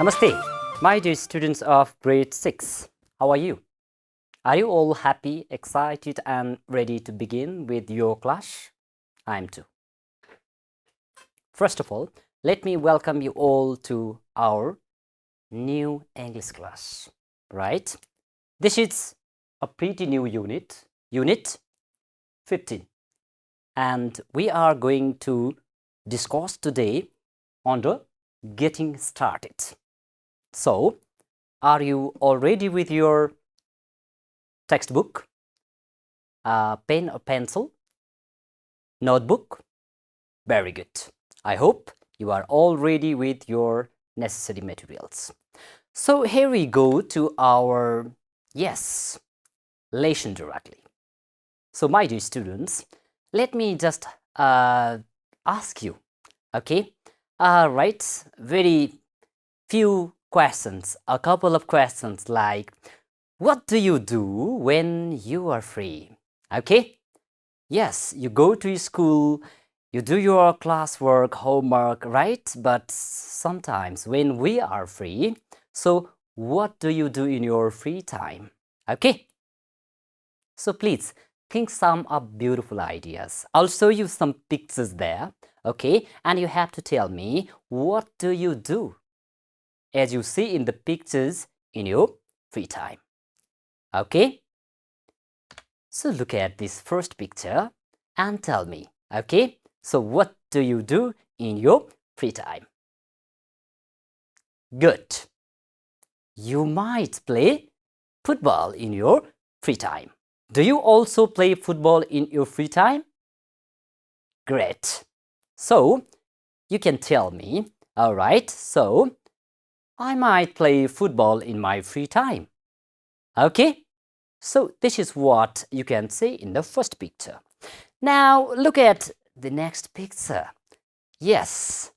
Namaste, my dear students of grade 6. How are you? Are you all happy, excited and ready to begin with your class? I'm too. First of all, let me welcome you all to our new English class, right? This is a pretty new unit 15. And we are going to discuss today on the getting started. So, are you all ready with your textbook, pen or pencil, notebook? Very good. I hope you are all ready with your necessary materials. So here we go to our, lesson directly. So my dear students, let me just ask you, okay? Right, very few questions, a couple of questions like, what do you do when you are free? Okay? Yes, you go to school, you do your classwork, homework, right? But sometimes when we are free, so what do you do in your free time? Okay? So please think some of beautiful ideas. I'll show you some pictures there, okay? And you have to tell me, what do you do as you see in the pictures in your free time? Okay? So look at this first picture and tell me, okay? So what do you do in your free time? Good. You might play football in your free time. Do you also play football in your free time? Great. So you can tell me, all right, so I might play football in my free time. Okay? So this is what you can see in the first picture. Now look at the next picture. Yes,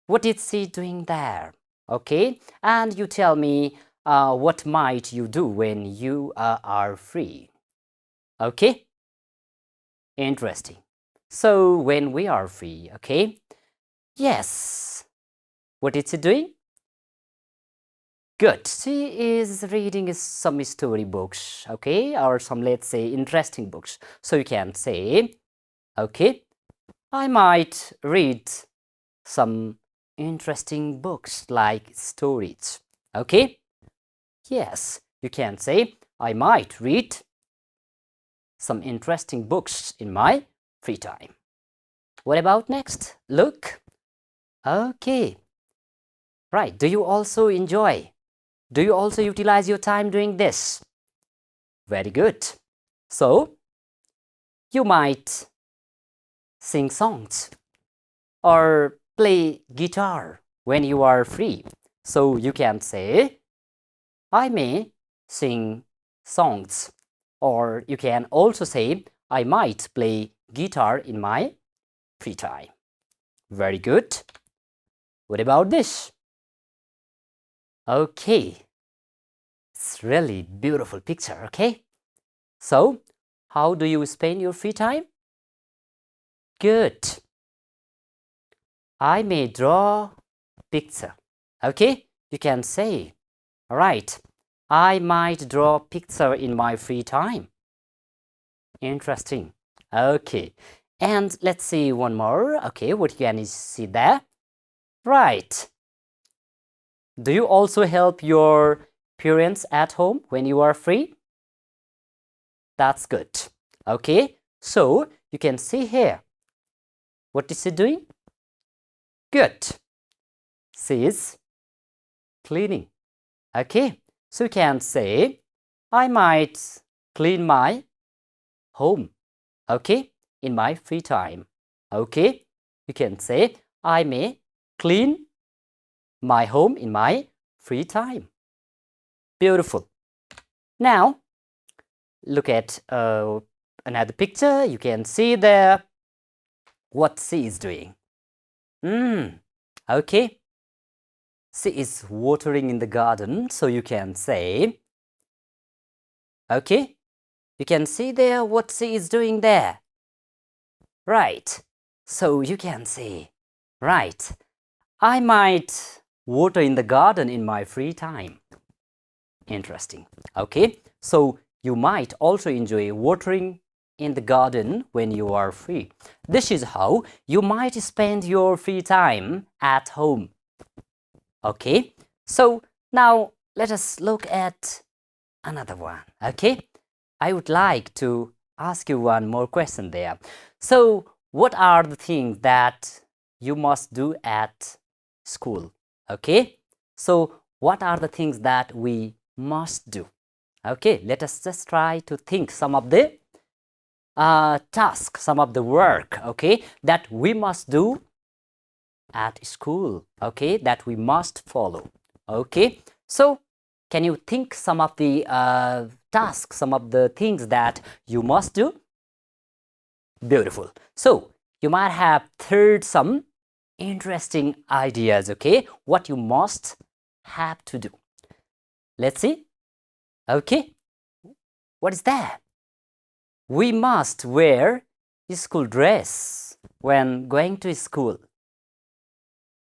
what is she doing there? Okay, and you tell me what might you do when you are free? Okay, interesting. So when we are free, okay, yes, what is she doing? Good. She is reading some story books, okay, or some, let's say, interesting books. So you can say, okay, I might read some interesting books like stories, okay? Yes, you can say, I might read some interesting books in my free time. What about next? Look. Okay. Right. Do you also enjoy? Do you also utilize your time doing this? Very good. So, you might sing songs or play guitar when you are free. So, you can say, I may sing songs, or you can also say, I might play guitar in my free time. Very good. What about this? Okay, it's really beautiful picture, okay? So, how do you spend your free time? Good. I may draw picture, okay? You can say, all right, I might draw picture in my free time. Interesting. Okay, and let's see one more. Okay, what can you see there? Right. Do you also help your parents at home when you are free? That's good. Okay, so you can see here. What is she doing? Good. She is cleaning. Okay, so you can say, I might clean my home. Okay, in my free time. Okay, you can say, I may clean my home in my free time. Beautiful. Now, look at another picture. You can see there what she is doing. Okay. She is watering in the garden. So you can say, okay, you can see there what she is doing there. Right. So you can say, right, I might water in the garden in my free time. Interesting. Okay, so you might also enjoy watering in the garden when you are free. This is how you might spend your free time at home. Okay, so now let us look at another one. Okay, I would like to ask you one more question there. So what are the things that you must do at school? Okay, so what are the things that we must do? Okay, let us just try to think some of the tasks, some of the work, okay, that we must do at school, okay, that we must follow. Okay, so can you think some of the tasks, some of the things that you must do? Beautiful. So you might have heard some interesting ideas, okay, what you must have to do. Let's see. Okay, what is that? We must wear school dress when going to school,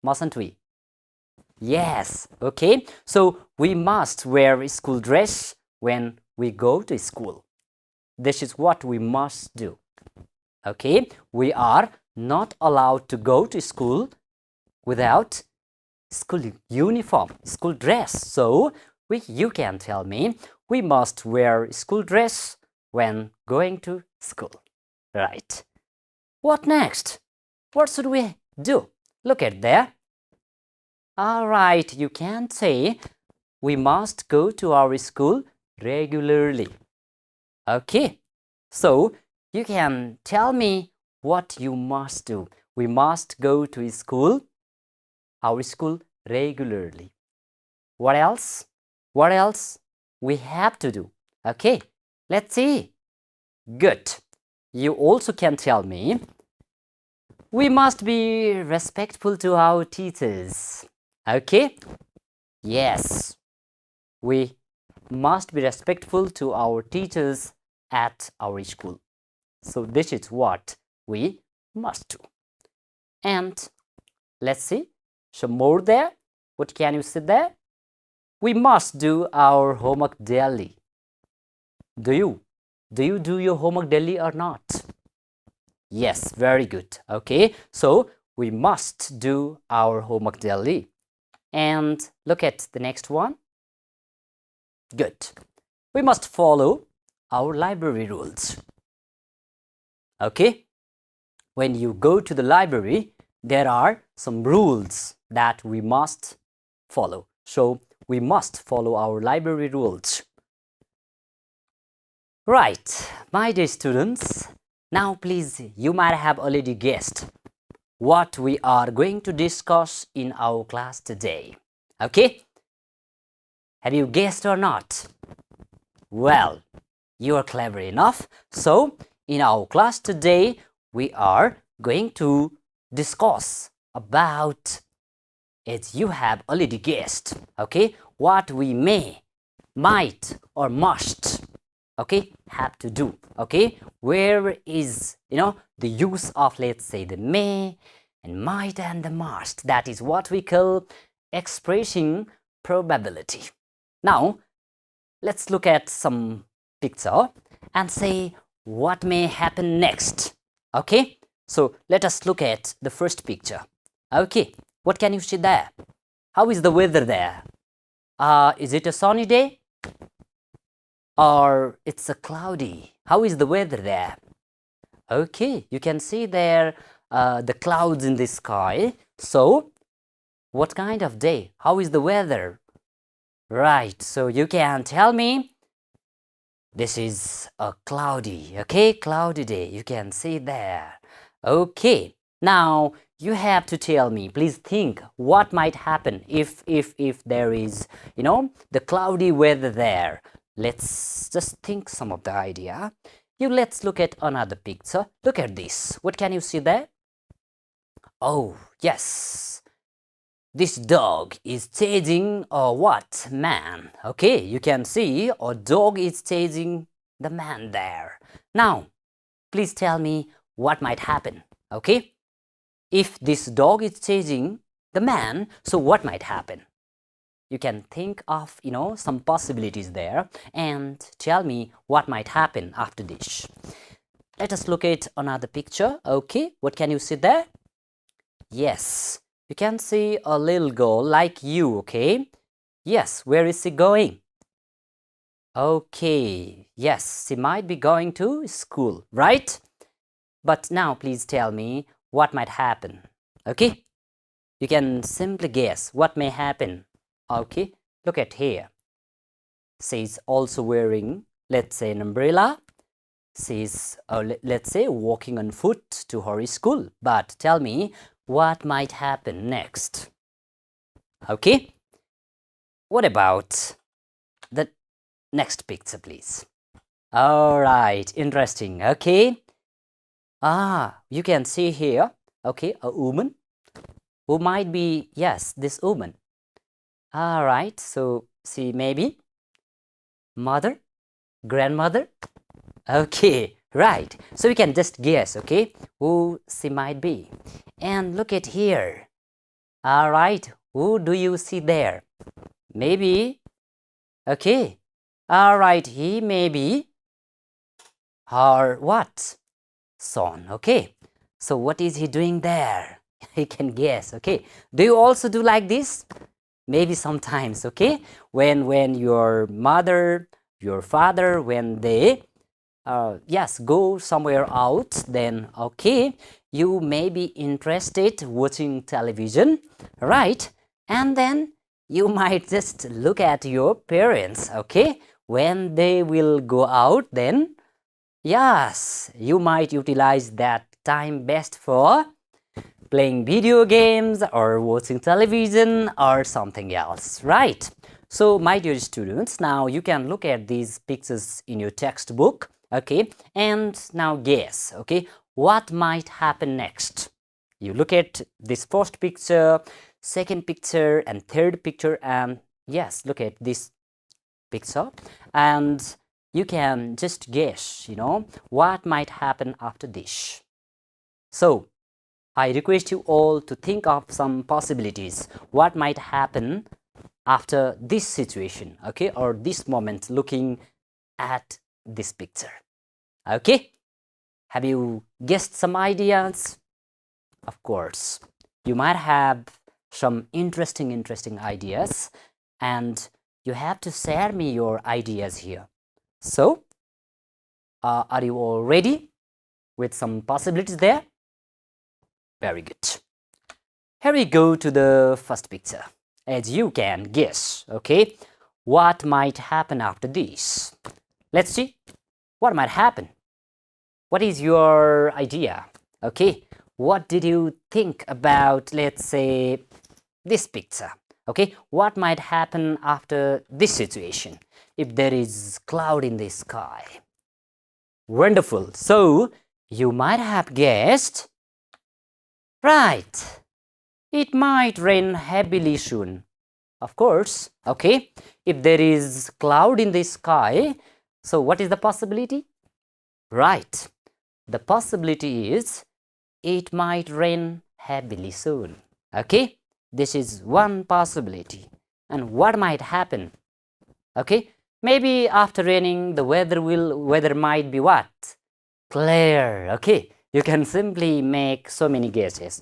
mustn't we? Yes, okay. So we must wear school dress when we go to school. This is what we must do. Okay, we are not allowed to go to school without school uniform, school dress. So you can tell me, we must wear school dress when going to school. Right. What next? What should we do? Look at there. All right, you can say we must go to our school regularly. Okay, so you can tell me what you must do. We must go to school, our school regularly. What else? What else we have to do? Okay, let's see. Good. You also can tell me, we must be respectful to our teachers. Okay? Yes, we must be respectful to our teachers at our school. So this is what we must do. And let's see some more there. What can you see there? We must do our homework daily. Do you do your homework daily or not? Yes, very good. Okay, so we must do our homework daily. And look at the next one. Good. We must follow our library rules. Okay, when you go to the library, there are some rules that we must follow. So we must follow our library rules. Right, my dear students, now please, you might have already guessed what we are going to discuss in our class today. Okay? Have you guessed or not? Well, you are clever enough. So, in our class today, we are going to discuss about, as you have already guessed, okay, what we may, might, or must, okay, have to do. Okay, where is, the use of, let's say, the may and might and the must. That is what we call expressing probability. Now let's look at some picture and say what may happen next. Okay, so let us look at the first picture. Okay, what can you see there? How is the weather there? Is it a sunny day or it's a cloudy? How is the weather there? Okay, you can see there the clouds in the sky. So what kind of day? How is the weather? Right, so you can tell me this is a cloudy, okay, cloudy day. You can see there. Okay, now you have to tell me, please think what might happen if there is, the cloudy weather there. Let's just think some of the idea. Let's look at another picture. Look at this. What can you see there? Oh, yes. This dog is chasing a what? Man. Okay, you can see a dog is chasing the man there. Now, please tell me what might happen. Okay? If this dog is chasing the man, so what might happen? You can think of, some possibilities there and tell me what might happen after this. Let us look at another picture. Okay, what can you see there? Yes, you can see a little girl like you, okay? Yes, where is she going? Okay, yes, she might be going to school, right? But now please tell me what might happen, okay? You can simply guess what may happen. Okay, look at here. She's also wearing, let's say, an umbrella. She's, let's say, walking on foot to her school. But tell me what might happen next. Okay, what about the next picture, please? All right, interesting. Okay, you can see here, okay, a woman who might be, yes, this woman. All right, so she may be mother, grandmother. Okay, right. So we can just guess, okay, who she might be. And look at here. All right, who do you see there? Maybe, okay. All right, he may be her what? Son, okay. So what is he doing there? You can guess, okay. Do you also do like this? Maybe sometimes, okay. When your mother, your father, when they yes, go somewhere out, then okay, you may be interested watching television, right? And then you might just look at your parents, okay? When they will go out, then yes, you might utilize that time best for playing video games or watching television or something else, right? So my dear students, now you can look at these pictures in your textbook, okay, and now guess, okay, what might happen next. You look at this first picture, second picture, and third picture, and yes, look at this picture, and you can just guess, what might happen after this. So I request you all to think of some possibilities, what might happen after this situation, okay, or this moment looking at this picture. Okay, have you guessed some ideas? Of course, you might have some interesting ideas, and you have to share me your ideas here. So, are you all ready with some possibilities there? Very good. Here we go to the first picture. As you can guess, okay, what might happen after this? Let's see what might happen. What is your idea? Okay, what did you think about, let's say, this picture? Okay, what might happen after this situation if there is cloud in the sky? Wonderful. So you might have guessed right. It might rain heavily soon. Of course, okay. If there is cloud in the sky, so what is the possibility? Right. The possibility is it might rain heavily soon. Okay. This is one possibility. And what might happen? Okay. Maybe after raining, the weather might be what? Clear. Okay. You can simply make so many guesses,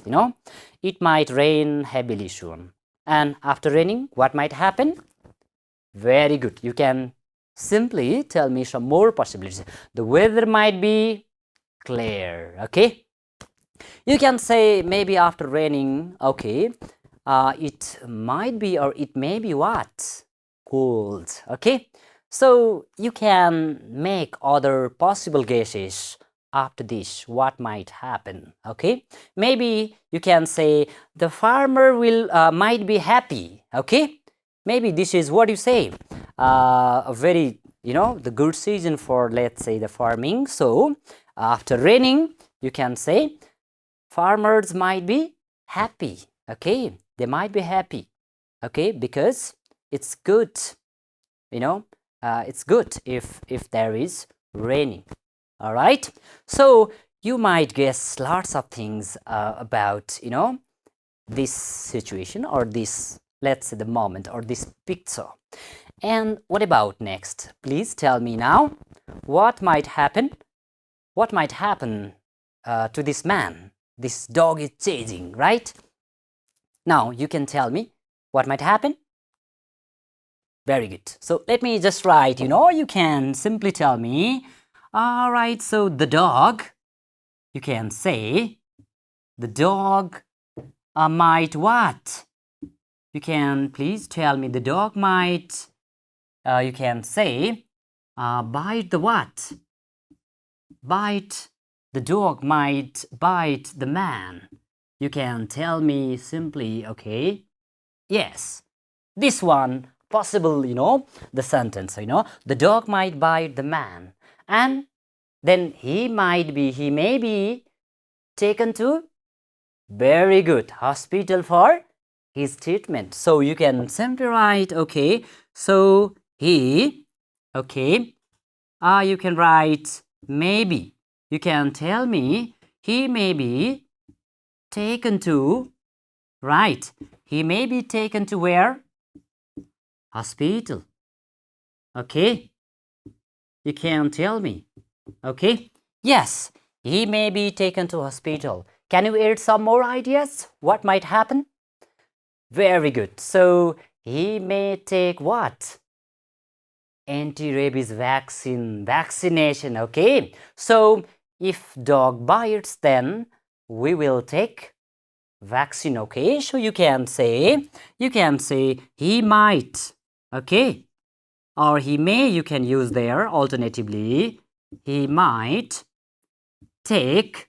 It might rain heavily soon. And after raining, what might happen? Very good. You can simply tell me some more possibilities. The weather might be clear, okay? You can say maybe after raining, okay, it might be or it may be what? Cold, okay? So you can make other possible guesses after this, what might happen, okay? Maybe you can say the farmer might be happy, okay? Maybe this is what you say, a very, the good season for, let's say, the farming. So after raining, you can say farmers might be happy, okay? They might be happy, okay? Because it's good, it's good if there is raining. All right, so you might guess lots of things about this situation or this, let's say, the moment or this picture. And what about next? Please tell me now, what might happen? What might happen to this man? This dog is chasing, right? Now you can tell me what might happen. Very good. So let me just write, you can simply tell me. All right, so the dog, you can say, the dog might what? You can please tell me the dog might, you can say, bite the what? Bite, the dog might bite the man. You can tell me simply, okay? Yes, this one possible, the sentence, the dog might bite the man, and then he may be taken to, very good, hospital for his treatment. So you can simply write, okay, so he, okay, you can write maybe. You can tell me he may be taken to, right, he may be taken to where? Hospital. Okay, you can tell me. Okay, yes, he may be taken to hospital. Can you add some more ideas? What might happen? Very good. So he may take what? Anti-rabies vaccination. Okay, so if dog bites, then we will take vaccine. Okay, so you can say he might, okay, or he may, you can use there alternatively, he might take,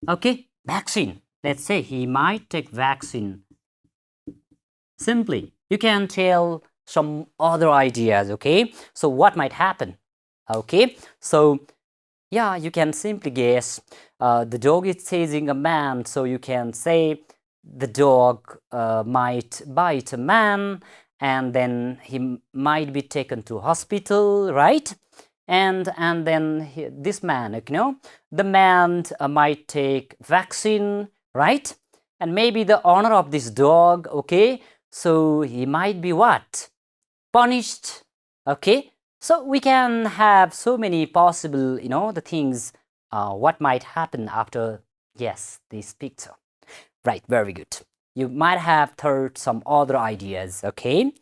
okay, vaccine. Let's say he might take vaccine. Simply, you can tell some other ideas. Okay, so what might happen? Okay, so yeah, you can simply guess. The dog is chasing a man, so you can say the dog might bite a man, and then he might be taken to hospital, right? And then this man, the man might take vaccine, right? And maybe the owner of this dog, okay, so he might be what? Punished, okay? So we can have so many possible, the things, what might happen after, yes, this picture. Right, very good. You might have heard some other ideas, okay?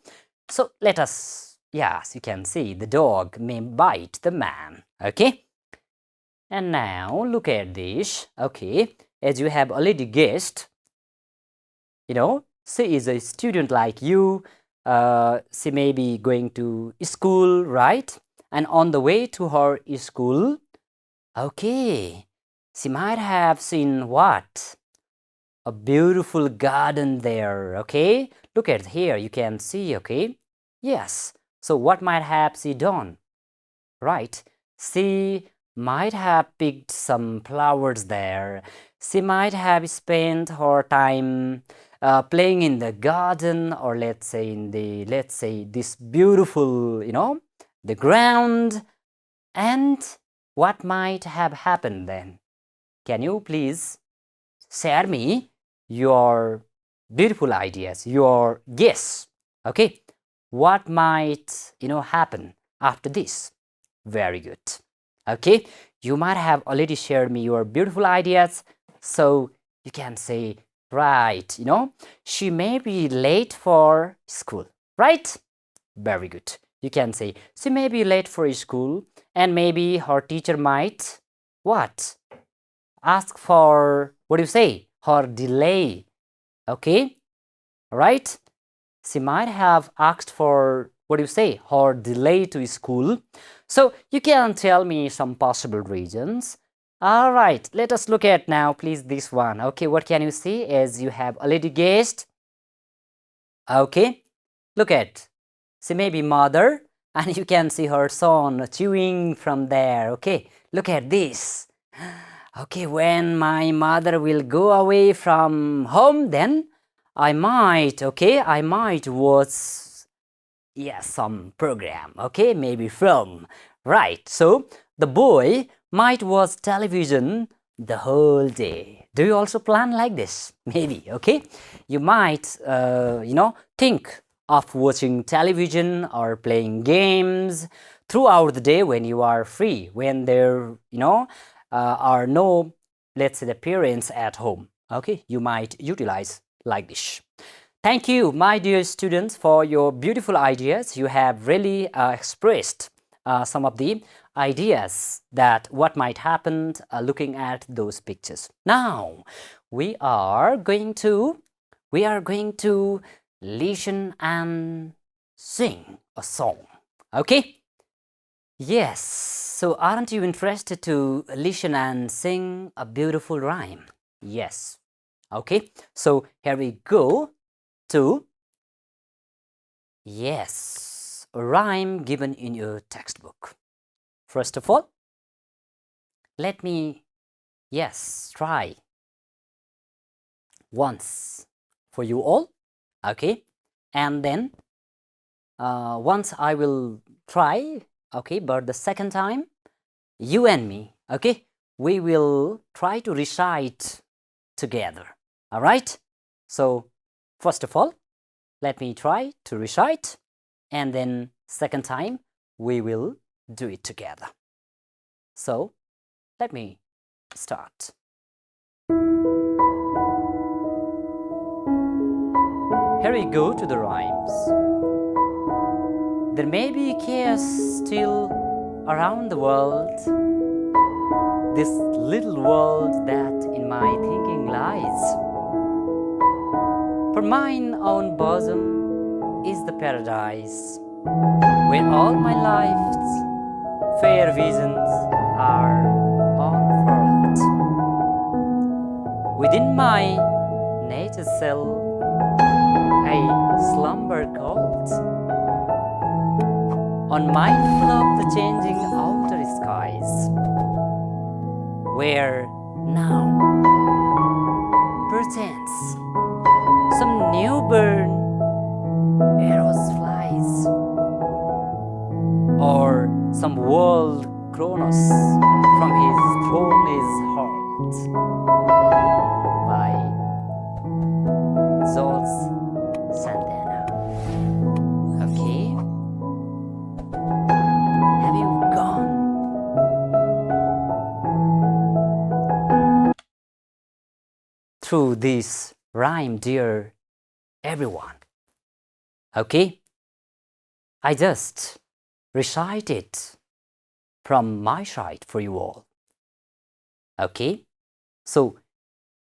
So let us, yes, you can see the dog may bite the man, okay? And now look at this, okay? As you have already guessed, she is a student like you. She may be going to school, right? And on the way to her school, okay, she might have seen what? A beautiful garden there, okay? Look at here, you can see, okay? Yes, so what might have she done? Right, she might have picked some flowers there. She might have spent her time playing in the garden, or let's say this beautiful, the ground. And what might have happened then? Can you please share me your beautiful ideas, your guess? Okay, what might happen after this? Very good. Okay, you might have already shared me your beautiful ideas, so you can say, right, she may be late for school, right? Very good. You can say she may be late for school, and maybe her teacher might what? Ask for, what do you say? Her delay. Okay, right? She might have asked for, what do you say? Her delay to school. So you can tell me some possible reasons. All right, let us look at now, please, this one. Okay, what can you see as you have already guessed? Okay, look at, she may be mother, and you can see her son chewing from there. Okay, look at this. Okay, when my mother will go away from home, then I might watch, yes, some program, okay, maybe film, right? So the boy might watch television the whole day. Do you also plan like this? Maybe, okay? You might, think of watching television or playing games throughout the day when you are free, when there, are no, let's say, the parents at home. Okay, you might utilize like this. Thank you, my dear students, for your beautiful ideas. You have really expressed some of the ideas that what might happen looking at those pictures. Now, we are going to listen and sing a song. Okay? Yes. So, aren't you interested to listen and sing a beautiful rhyme? Yes. Okay. So, here we go to, yes, a rhyme given in your textbook. First of all, let me, yes, try once for you all, okay? And then once I will try, okay, but the second time, you and me, okay, we will try to recite together, all right? So, first of all, let me try to recite, and then second time, we will do it together. So, let me start. Here we go to the rhymes. There may be chaos still around the world, this little world that in my thinking lies. For mine own bosom is the paradise, where all my life's fair visions are unfurled. Within my nature's cell, I slumber cold, unmindful of the changing outer skies, where now, perchance, some newborn arrows flies, or some world Kronos from his throne is hurled by Zol's Santana. Okay? Have you gone? Through this rhyme, dear everyone. Okay? I just recite it from my side for you all. Okay? So,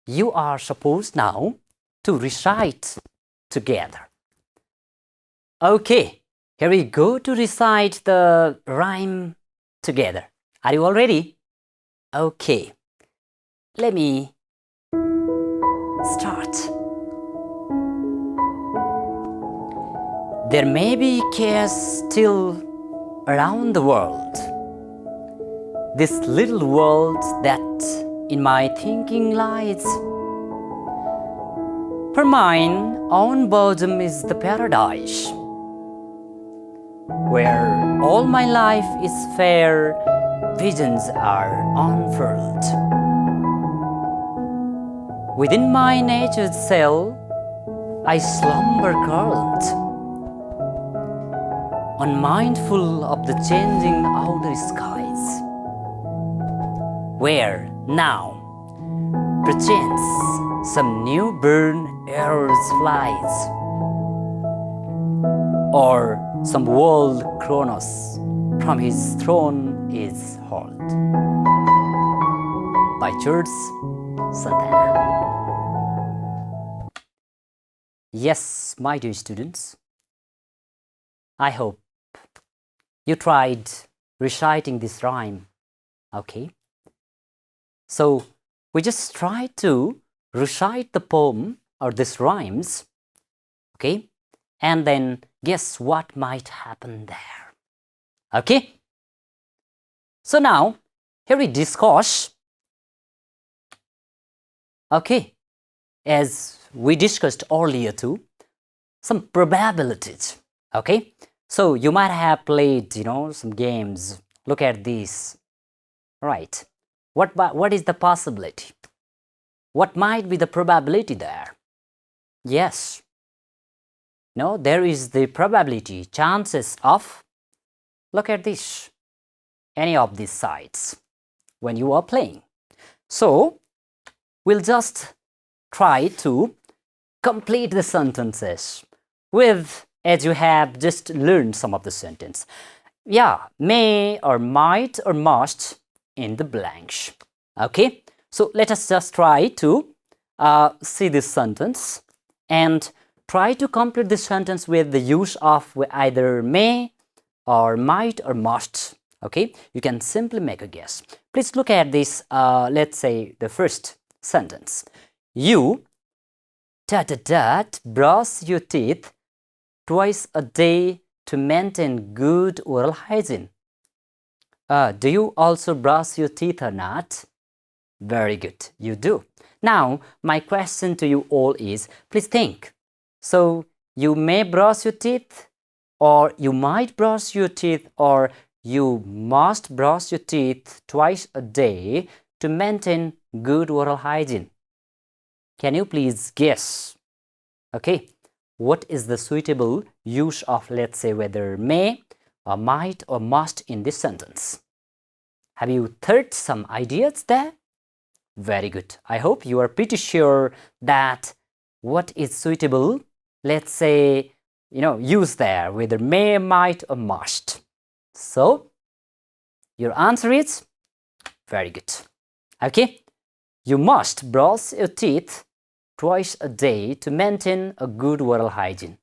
you are supposed now to recite together. Okay, here we go to recite the rhyme together. Are you all ready? Okay, let me start. There may be chaos still around the world, this little world that in my thinking lies. For mine own bosom is the paradise, where all my life is fair, visions are unfurled. Within my nature's cell, I slumber curled, unmindful of the changing outer skies, where now, perchance, some newborn arrows flies, or some world Kronos from his throne is hurled. By George Santana. Yes, my dear students, I hope you tried reciting this rhyme, okay? So, we just try to recite the poem or these rhymes, okay? And then guess what might happen there, okay? So now, here we discuss, okay, as we discussed earlier too, some probabilities, okay? So you might have played, some games. Look at this, right? What is the possibility? What might be the probability there? Yes. No, there is the probability, chances of, look at this, any of these sides when you are playing. So, we'll just try to complete the sentences with, as you have just learned some of the sentence. Yeah, may or might or must in the blanks. Okay, so let us just try to see this sentence and try to complete this sentence with the use of either may or might or must. Okay, you can simply make a guess. Please look at this, let's say the first sentence. You brush your teeth twice a day to maintain good oral hygiene. Do you also brush your teeth or not? Very good, you do. Now, my question to you all is, please think. So, you may brush your teeth, or you might brush your teeth, or you must brush your teeth twice a day to maintain good oral hygiene. Can you please guess? Okay, what is the suitable use of, let's say, whether may or might or must in this sentence? Have you thought some ideas there? Very good. I hope you are pretty sure that what is suitable, let's say, use there, whether may, might or must. So, your answer is very good. Okay, you must brush your teeth twice a day to maintain a good oral hygiene.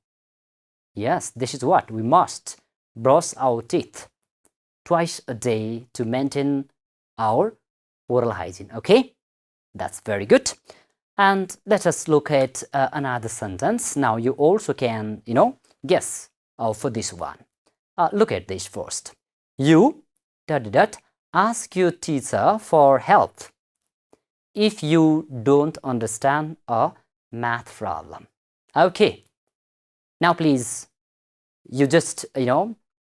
Yes, this is what we must brush our teeth twice a day to maintain our oral hygiene. Okay, that's very good. And let us look at another sentence. Now you also can, guess for this one. Look at this first. You ask your teacher for help if you don't understand a math problem. Okay. Now please, you just,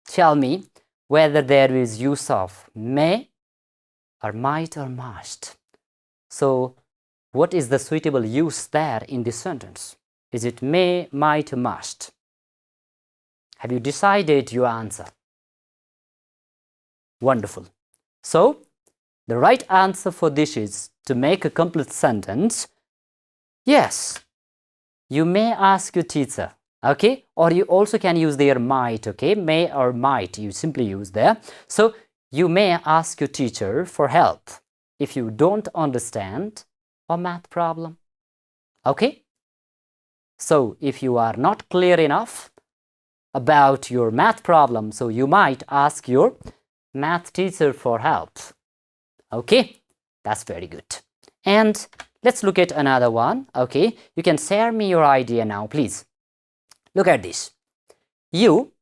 tell me whether there is use of may or might or must. So, what is the suitable use there in this sentence? Is it may, might, or must? Have you decided your answer? Wonderful. So, the right answer for this is to make a complete sentence. Yes, you may ask your teacher, okay? Or you also can use their might, okay? May or might, you simply use there. So, you may ask your teacher for help if you don't understand a math problem. Okay? So, if you are not clear enough about your math problem, so you might ask your math teacher for help. Okay? That's very good. And let's look at another one. Okay? You can share me your idea now, please. Look at this. You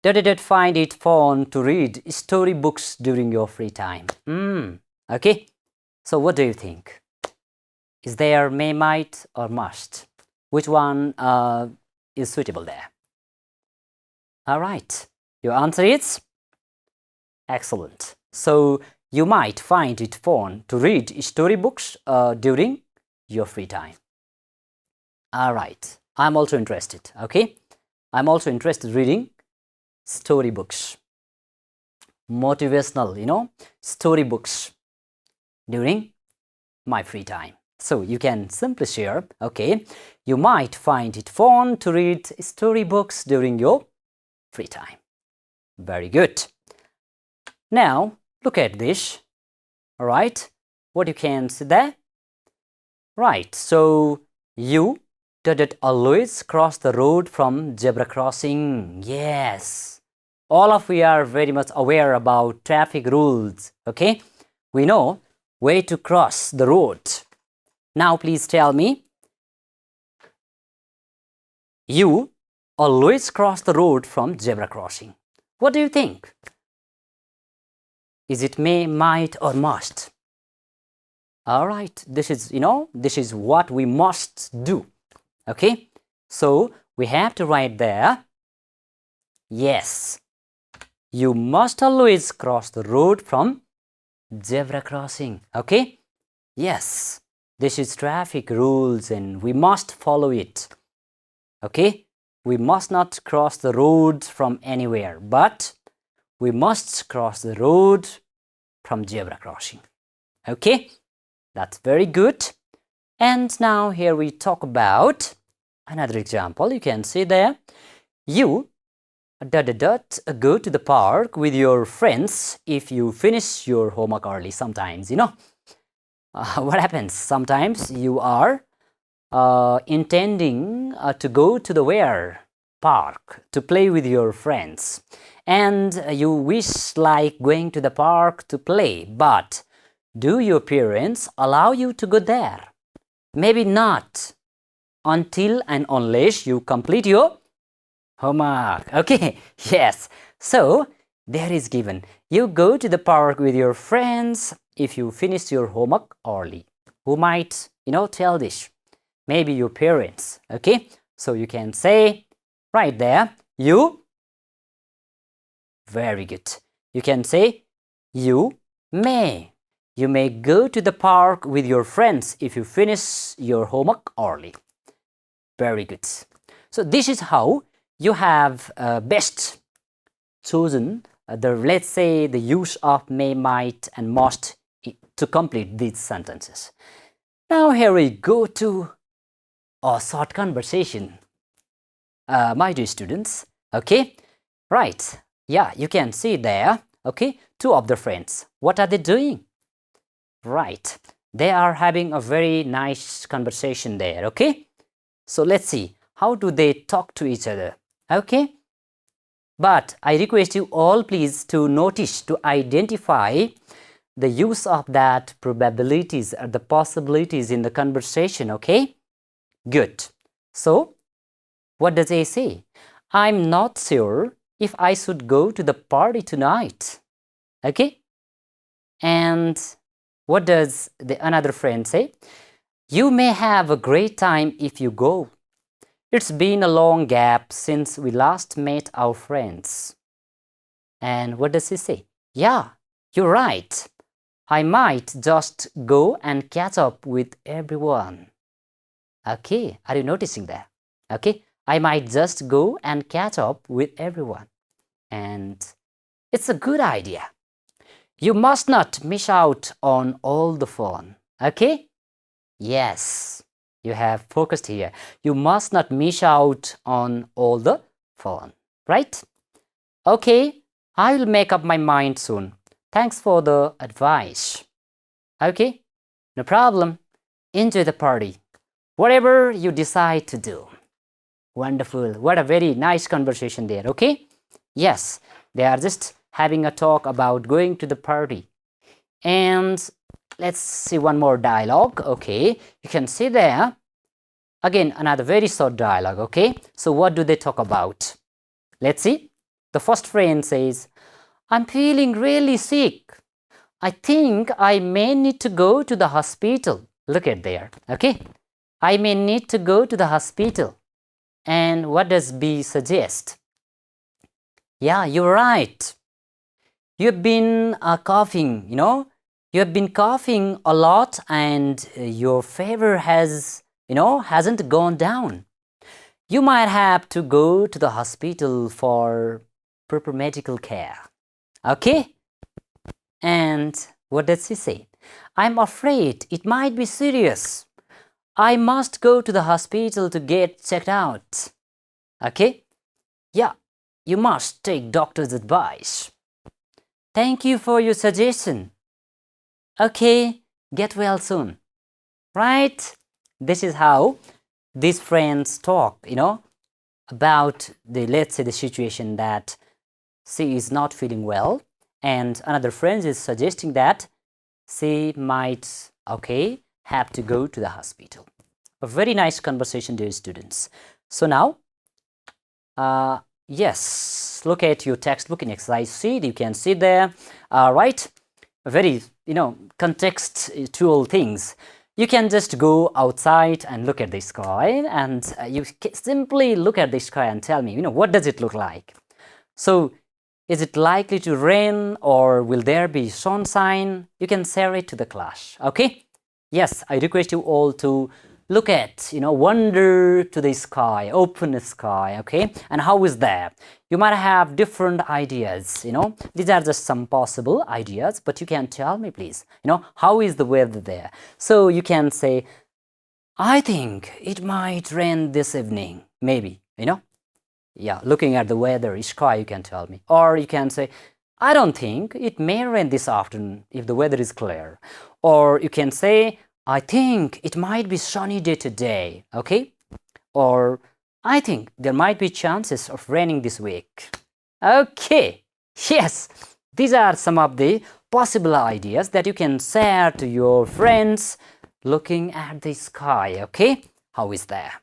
did find it fun to read storybooks during your free time. Okay? So what do you think? Is there may, might, or must? Which one is suitable there? All right. Your answer is excellent. So you might find it fun to read storybooks during your free time. All right. I'm also interested. Okay? I'm also interested in reading storybooks. Motivational, storybooks during my free time. So you can simply share, okay, you might find it fun to read storybooks during your free time. Very good. Now, look at this. All right, what you can see there? Right, so you did always cross the road from zebra crossing. Yes. All of we are very much aware about traffic rules, okay? We know way to cross the road. Now please tell me, you always cross the road from zebra crossing. What do you think? Is it may, might, or must? All right, this is, this is what we must do. Okay, so we have to write there, yes, you must always cross the road from Zebra crossing. Okay? Yes. This is traffic rules and we must follow it. Okay? We must not cross the road from anywhere, but we must cross the road from zebra crossing. Okay? That's very good. And now here we talk about another example. You can see there. You go to the park with your friends if you finish your homework early sometimes, you know. What happens? Sometimes you are intending to go to the where? Park to play with your friends. And you wish like going to the park to play, but do your parents allow you to go there? Maybe not, until and unless you complete your homework. Okay, yes. So, there is given. You go to the park with your friends if you finish your homework early. Who might, tell this? Maybe your parents. Okay, so you can say right there, you. Very good. You can say, you may. You may go to the park with your friends if you finish your homework early. Very good. So this is how you have best chosen let's say the use of may, might and must to complete these sentences. Now here we go to a short conversation. My dear students, okay? Right, yeah, you can see there, okay? Two of the friends. What are they doing? Right, they are having a very nice conversation there, okay? So let's see, how do they talk to each other? Okay? But I request you all please to notice, to identify the use of that probabilities or the possibilities in the conversation, okay? Good. So, what does A say? I'm not sure if I should go to the party tonight. Okay? And what does the another friend say? You may have a great time if you go. It's been a long gap since we last met our friends. And what does he say? Yeah, you're right. I might just go and catch up with everyone. Okay, are you noticing that? Okay, I might just go and catch up with everyone. And it's a good idea. You must not miss out on all the fun. Okay? Yes, you have focused here. You must not miss out on all the fun, right? Okay, I will make up my mind soon. Thanks for the advice. Okay, no problem. Enjoy the party. Whatever you decide to do. Wonderful. What a very nice conversation there, okay? Yes, they are just having a talk about going to the party. And let's see one more dialogue, okay? You can see there, again, another very short dialogue, okay? So what do they talk about? Let's see. The first friend says, I'm feeling really sick. I think I may need to go to the hospital. Look at there, okay? I may need to go to the hospital. And what does B suggest? Yeah, you're right. You've been coughing, you have been coughing a lot and your fever hasn't gone down. You might have to go to the hospital for proper medical care. Okay? And what does he say? I'm afraid it might be serious. I must go to the hospital to get checked out. Okay? Yeah, you must take doctor's advice. Thank you for your suggestion. Okay, get well soon. Right? This is how these friends talk, about let's say the situation that she is not feeling well and another friend is suggesting that she might, have to go to the hospital. A very nice conversation, dear students. So now, yes, look at your textbook in exercise C. You can see there, right? Very, contextual things. You can just go outside and look at the sky and you simply look at the sky and tell me, what does it look like? So Is it likely to rain or will there be sunshine? You can share it to the class, okay? Yes, I request you all to look at, wonder to the sky, open the sky, okay? And how is that? You might have different ideas, These are just some possible ideas, but you can tell me, please, how is the weather there? So you can say, I think it might rain this evening, maybe, Yeah, looking at the weather, sky, you can tell me. Or you can say, I don't think it may rain this afternoon if the weather is clear. Or you can say, I think it might be sunny day today, okay? Or I think there might be chances of raining this week. Okay, yes, these are some of the possible ideas that you can share to your friends looking at the sky, okay? How is that?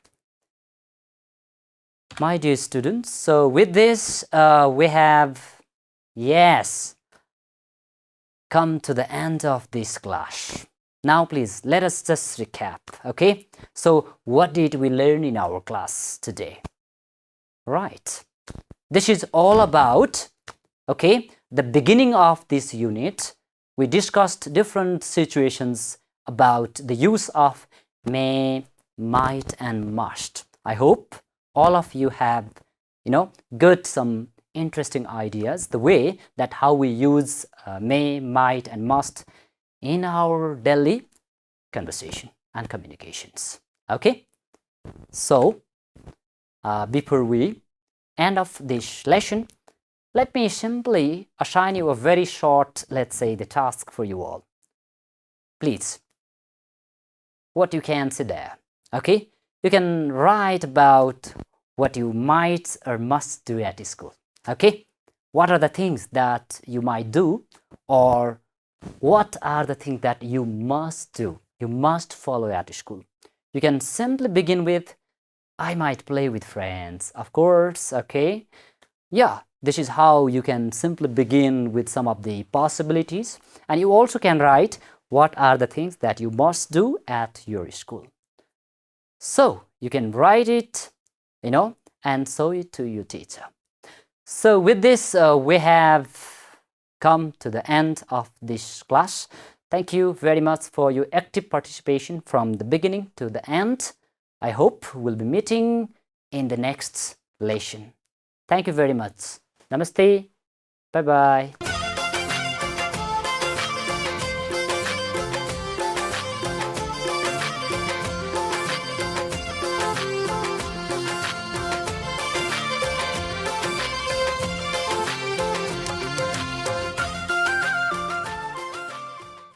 My dear students, so with this, we have, yes, come to the end of this class. Now, please, let us just recap, okay? So, what did we learn in our class today? Right. This is all about, okay, the beginning of this unit. We discussed different situations about the use of may, might, and must. I hope all of you have, got some interesting ideas, the way that how we use may, might, and must in our daily conversation and communications. Okay? So, before we end of this lesson, let me simply assign you a very short, let's say, the task for you all. Please, what you can see there, okay? You can write about what you might or must do at school, okay? What are the things that you might do, or what are the things that you must do, you must follow at school? You can simply begin with, I might play with friends, of course, okay? Yeah, this is how you can simply begin with some of the possibilities. And you also can write what are the things that you must do at your school. So you can write it, and show it to your teacher. So with this, we have come to the end of this class. Thank you very much for your active participation from the beginning to the end. I hope we'll be meeting in the next lesson. Thank you very much. Namaste. Bye-bye.